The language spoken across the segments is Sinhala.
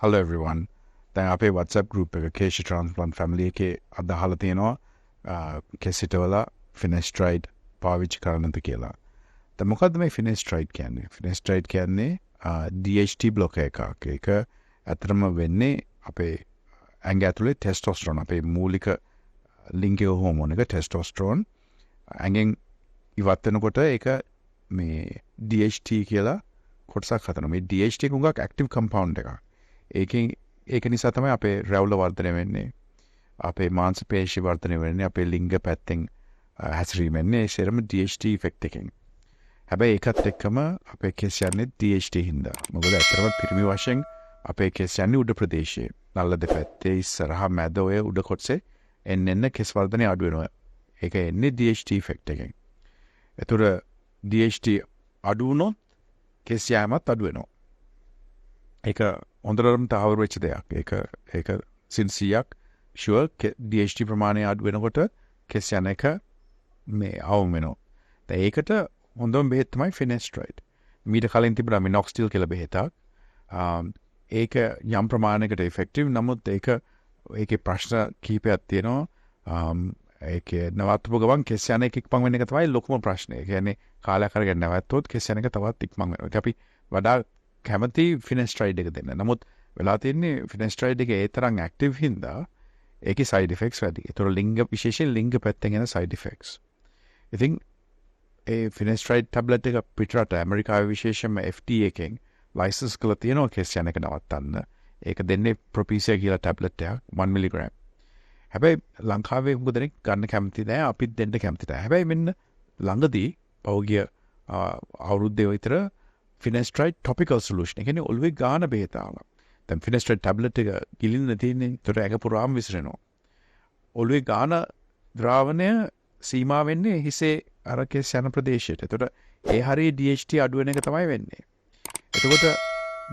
Hello everyone. දැන් අපේ WhatsApp group එක keshatransplant family එකේ අද අහලා තියෙනවා කෙසිටවල Finasteride පාවිච්චි කරන්නද කියලා. දැන් මොකද්ද මේ Finasteride කියන්නේ? Finasteride කියන්නේ DHT blocker එකක්. ඒක ඇත්තටම වෙන්නේ අපේ ඇඟ ඇතුලේ ටෙස්ටොස්ටරෝන් අපේ මූලික ලිංගික හෝමෝන එක ටෙස්ටොස්ටරෝන් ඇඟෙන් ඉවත් වෙනකොට ඒක මේ DHT කියලා කොටසක් හදනවා. මේ DHT එක උගක් ඇක්ටිව් කම්පවුන්ඩ් එකක්. ඒක නිසා තමයි අපේ රැවුල වර්ධනය වෙන්නේ. අපේ මාංශ පේශි වර්ධනය වෙන්නේ. අපේ ලිංග පැත්තෙන් හැසිරීම වෙන්නේ සෙරම DHT ඉෆෙක්ට් එකෙන්. හැබැයි ඒකත් එක්කම අපේ කෙස් යන්නේ DHT හින්දා. මොකද ඇත්තටම පිරිමි වශයෙන් අපේ කෙස් යන්නේ උඩ ප්‍රදේශයේ. නල්ල දෙපැත්තේ ඉස්සරහා මැද ඔය උඩ කොටසේ එන්න කෙස් වර්ධනය අඩු වෙනවා. ඒක එන්නේ DHT ඉෆෙක්ට් එකෙන්. ඒතර DHT අඩු වුණොත් කෙස් යෑමත් අඩු වෙනවා. ඒක හොඳටම තහවුරු වෙච්ච දෙයක්. ඒක සින්සියක් ෂුවර් DHT ප්‍රමාණය අඩු වෙනකොට කෙස් යන එක මේ අවම වෙනවා. දැන් ඒකට හොඳම බෙහෙත් තමයි Finasteride. මීට කලින් තිබුණා මිනොක්සිඩිල් කියලා බෙහෙතක්. ඒක යම් ප්‍රමාණයකට ඉෆෙක්ටිව්. නමුත් ඒකේ ප්‍රශ්න කීපයක් තියෙනවා. ඒකේ නවත්වපු ගමන් කෙස් යන එක ඉක්මන් වෙන එක තමයි ලොකුම ප්‍රශ්නේ. ඒ කියන්නේ කාලයක් අරගෙන නැවැත්තුවොත් කෙස් යන එක තවත් ඉක්මන් වෙනවා. ඒක අපි වඩා කැමති Finasteride එක දෙන්න. නමුත් වෙලා තියෙන්නේ Finasteride එක ඒ තරම් ඇක්ටිව් හින්දා ඒකේ සයිඩ් ඉෆෙක්ට්ස් වැඩි. ඒතර විශේෂයෙන් ලිංග පැත්තෙන් එන සයිඩ් ඉෆෙක්ට්ස්. ඉතින් ඒ Finasteride ටැබ්ලට් එක පිටරට ඇමරිකාවේ විශේෂයෙන්ම FDA එකෙන් ලයිසන්ස් කරලා තියෙනවා කෙස් යන එක නවත්තන්න. ඒක දෙන්නේ ප්‍රොපීසියා කියලා ටැබ්ලට් එකක් 1 මිලිග්‍රෑම්. හැබැයි ලංකාවේ හුඟ දෙනෙක් ගන්න කැමති නැහැ. අපිත් දෙන්න කැමති නැහැ. හැබැයි මෙන්න ළඟදී පෞගිය අවුරුද්දේ විතර Finasteride topical solution. ඒ කියන්නේ ඔළුවේ ගාන බෙහෙත ආවා. දැන් Finasteride ටැබ්ලට් එක ගිලින්න තියෙන්නේ. ඒතර ඇඟ පුරාම විසිරෙනවා. ඔළුවේ ගාන ද්‍රාවණය සීමා වෙන්නේ හිසේ අර කෙස් යන ප්‍රදේශයට. ඒතර ඒ හරිය DHT අඩු වෙන එක තමයි වෙන්නේ. එතකොට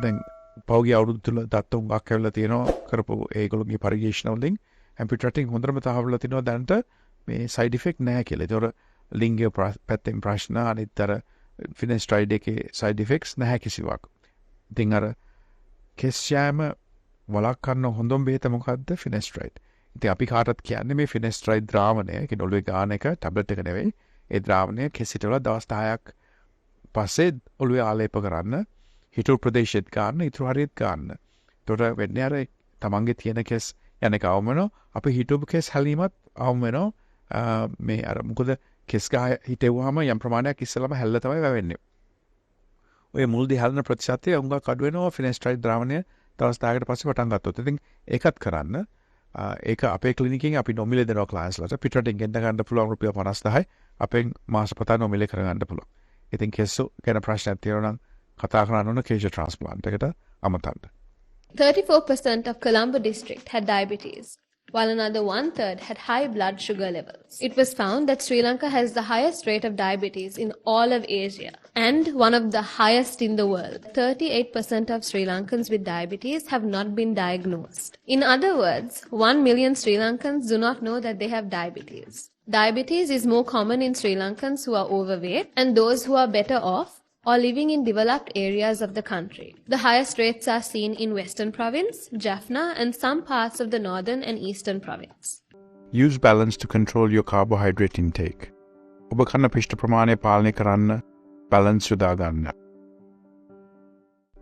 දැන් පෞගිය අවුරුදු තුල දත්ත උඟක් ඇවිල්ලා තියෙනවා කරපු ඒගොල්ලෝගේ පරිශීලන වලින් හැම්පිටරටින් හොඳටම තහවුරුලා තිනවා දැනට මේ සයිඩ් ඉෆෙක්ට් නැහැ කියලා. ඒතර ලිංගික පැත්තෙන් ප්‍රශ්න අනිත්තර Finasteride එකේ සයිඩ් ඉෆෙක්ට්ස් නැහැ කිසිවක්. ඉතින් අර කෙස් යෑම වළක්වන්න හොඳම බෙහෙත මොකද්ද? Finasteride. ඉතින් අපි කාටත් කියන්නේ මේ Finasteride ද්‍රාවණය කියන ඔළුවේ ගාන එක ටැබ්ලට් එක නෙවෙයි. ඒ ද්‍රාවණය කෙස් හිටවල දවස් 10ක් පස්සේ ඔළුවේ ආලේප කරන්න. හිටු ප්‍රදේශෙත් ගන්න, ඉතුරු හරියත් ගන්න. ඒතකොට වෙන්නේ අර තමන්ගේ තියෙන කෙස් යන එක අවම වෙනවා. අපි හිටුපු කෙස් හැලීමත් අවම වෙනවා. මේ අර මොකද කෙස් ගහ හිටෙව්වම යම් ප්‍රමාණයක් ඉස්සෙල්ලාම හැල්ල තමයි වැවෙන්නේ. ඔය මුල්දී හැලෙන ප්‍රතිශතය උඟක් අඩු වෙනවා Finasteride ද්‍රාවණය දවස් 10කට පස්සේ පටන් ගත්තොත්. ඉතින් ඒකත් කරන්න. ඒක අපේ ක්ලිනිකෙන් අපි නොමිලේ දෙනවා ක්ලයන්ට්ස්ලාට. පිටරටින් ගෙන්න ගන්න පුළුවන් රුපියල් 50000යි. අපෙන් මාසපතා නොමිලේ කරගන්න පුළුවන්. ඉතින් කෙස් ගැන ප්‍රශ්නයක් තියෙනවා නම් කතා කරන්න ඕන keshatransplant එකට අමතන්න. 34% of Colombo district had diabetes, while another one-third had high blood sugar levels. It was found that Sri Lanka has the highest rate of diabetes in all of Asia and one of the highest in the world. 38% of Sri Lankans with diabetes have not been diagnosed. In other words, 1 million Sri Lankans do not know that they have diabetes. Diabetes is more common in Sri Lankans who are overweight and those who are better off or living in developed areas of the country. The highest rates are seen in Western Province, Jaffna and some parts of the Northern and Eastern Province. Use balance to control your carbohydrate intake. ඔබ කන පිෂ්ඨ ප්‍රමාණය පාලනය කරන්න බැලන්ස් යොදා ගන්න.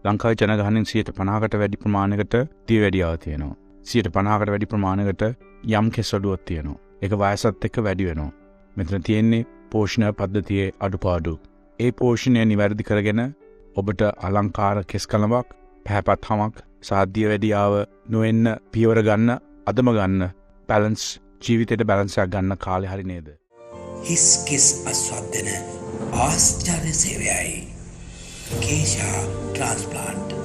ලංකාවේ ජනගහනයෙන් 50%කට වැඩි ප්‍රමාණයකට දියවැඩියාව තියෙනවා. 50%කට වැඩි ප්‍රමාණයකට යම් කෙස් අඩුවක් තියෙනවා. ඒක වයසත් එක්ක වැඩි වෙනවා. මෙතන තියෙන්නේ පෝෂණ පද්ධතියේ අඩුපාඩු. ඒ පෝෂණය නිවැරදි කරගෙන ඔබට අලංකාර කෙස් කලමක්, පැහැපත් හමක්, සාධ්‍ය වැඩියාව නොවෙන්න පියවර ගන්න, අදම ගන්න, බැලන්ස් ජීවිතේට බැලන්ස් එකක් ගන්න කාලේ හරි නේද? හිස් කෙස් අස්වද්දන ආශ්චර්ය සේවයයි. kesha transplant